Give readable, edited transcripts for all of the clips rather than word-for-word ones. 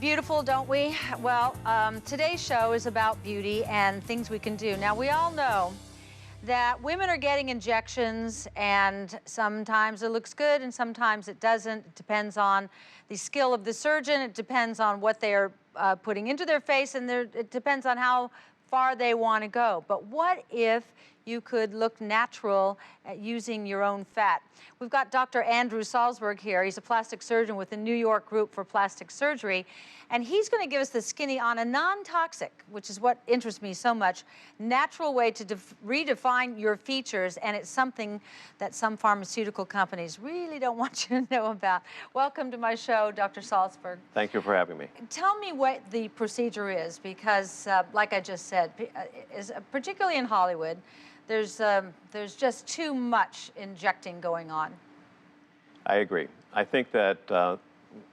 beautiful, don't we? Well, today's show is about beauty and things we can do. Now, we all know that women are getting injections, and sometimes it looks good and sometimes it doesn't. It depends on the skill of the surgeon. It depends on what they are putting into their face, and it depends on how far they want to go. But what if you could look natural at using your own fat? We've got Dr. Andrew Salzberg here. He's a plastic surgeon with the New York Group for Plastic Surgery, and he's going to give us the skinny on a non-toxic, which is what interests me so much, natural way to redefine your features, and it's something that some pharmaceutical companies really don't want you to know about. Welcome to my show, Dr. Salzberg. Thank you for having me. Tell me what the procedure is, because like I just said, particularly in Hollywood, there's just too much injecting going on. I agree. I think that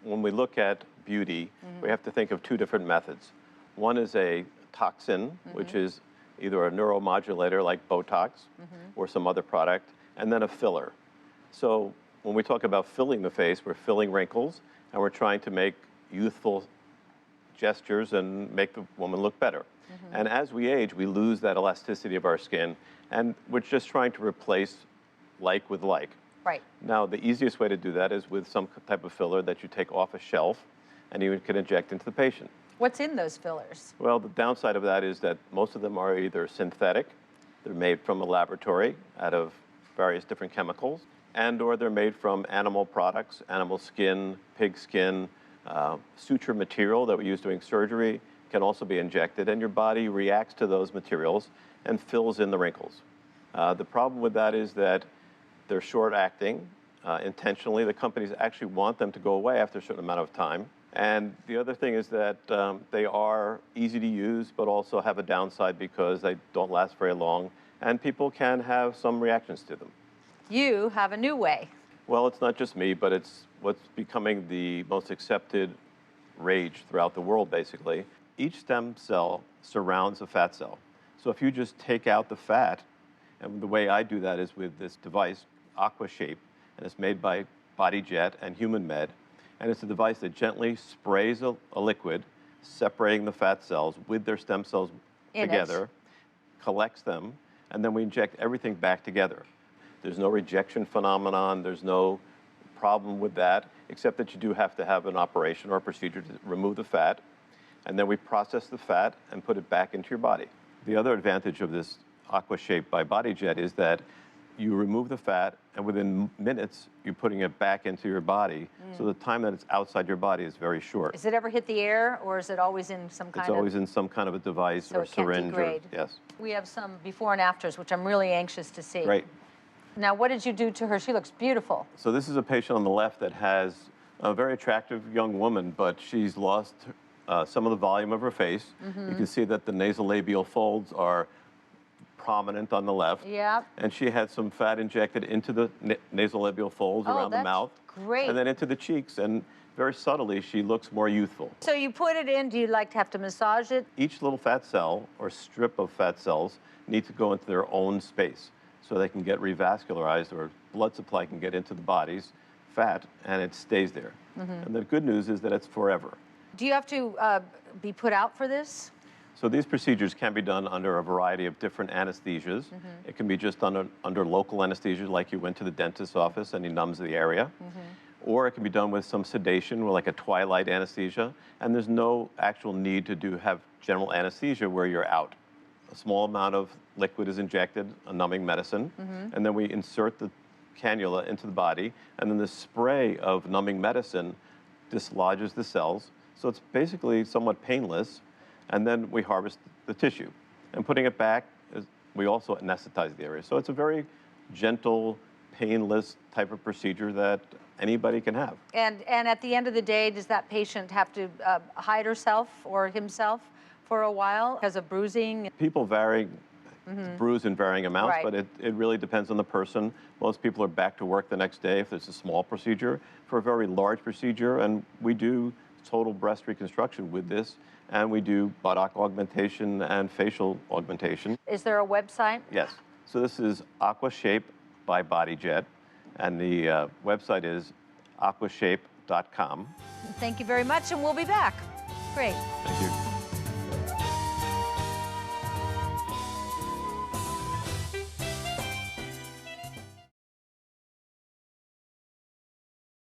when we look at beauty, we have to think of two different methods. One is a toxin, which is either a neuromodulator like Botox or some other product, and then a filler. So when we talk about filling the face, we're filling wrinkles, and we're trying to make youthful gestures and make the woman look better. And as we age, we lose that elasticity of our skin, and we're just trying to replace like with like. Right. Now, the easiest way to do that is with some type of filler that you take off a shelf and you can inject into the patient. What's in those fillers? Well, the downside of that is that most of them are either synthetic, they're made from a laboratory out of various different chemicals, and or they're made from animal products, animal skin, pig skin, suture material that we use doing surgery can also be injected, and your body reacts to those materials and fills in the wrinkles. The problem with that is that they're short-acting intentionally. The companies actually want them to go away after a certain amount of time. And the other thing is that they are easy to use, but also have a downside because they don't last very long, and people can have some reactions to them. You have a new way. Well, it's not just me, but it's what's becoming the most accepted rage throughout the world, basically. Each stem cell surrounds a fat cell. So if you just take out the fat, and the way I do that is with this device, AquaShape, and it's made by BodyJet and HumanMed, and it's a device that gently sprays a liquid, separating the fat cells with their stem cells together, collects them, and then we inject everything back together. There's no rejection phenomenon, there's no problem with that, except that you do have to have an operation or a procedure to remove the fat, and then we process the fat and put it back into your body. The other advantage of this AquaShape by BodyJet is that you remove the fat, and within minutes, you're putting it back into your body. So the time that it's outside your body is very short. Does it ever hit the air, or is it always in some kind of... It's always in some kind of a device or syringe. Yes. We have some before and afters, which I'm really anxious to see. Right. Now, what did you do to her? She looks beautiful. So this is a patient on the left that has a very attractive young woman, but she's lost some of the volume of her face. You can see that the nasolabial folds are prominent on the left. Yeah. And she had some fat injected into the nasolabial folds around the mouth. Great. And then into the cheeks, and very subtly, she looks more youthful. So you put it in, do you like to have to massage it? Each little fat cell or strip of fat cells need to go into their own space so they can get revascularized, or blood supply can get into the body's fat, and it stays there. And the good news is that it's forever. Do you have to be put out for this? So these procedures can be done under a variety of different anesthesias. It can be just under local anesthesia, like you went to the dentist's office and he numbs the area. Or it can be done with some sedation, or like a twilight anesthesia. And there's no actual need to have general anesthesia where you're out. A small amount of liquid is injected, a numbing medicine, and then we insert the cannula into the body, and then the spray of numbing medicine dislodges the cells. So it's basically somewhat painless. And then we harvest the tissue. And putting it back, we also anesthetize the area. So it's a very gentle, painless type of procedure that anybody can have. And at the end of the day, does that patient have to hide herself or himself for a while because of bruising? People vary, bruise in varying amounts, but it really depends on the person. Most people are back to work the next day if it's a small procedure. For a very large procedure, and we do total breast reconstruction with this, and we do buttock augmentation and facial augmentation. Is there a website? Yes. So this is AquaShape by BodyJet, and the website is aquashape.com. Thank you very much, and we'll be back. Great. Thank you.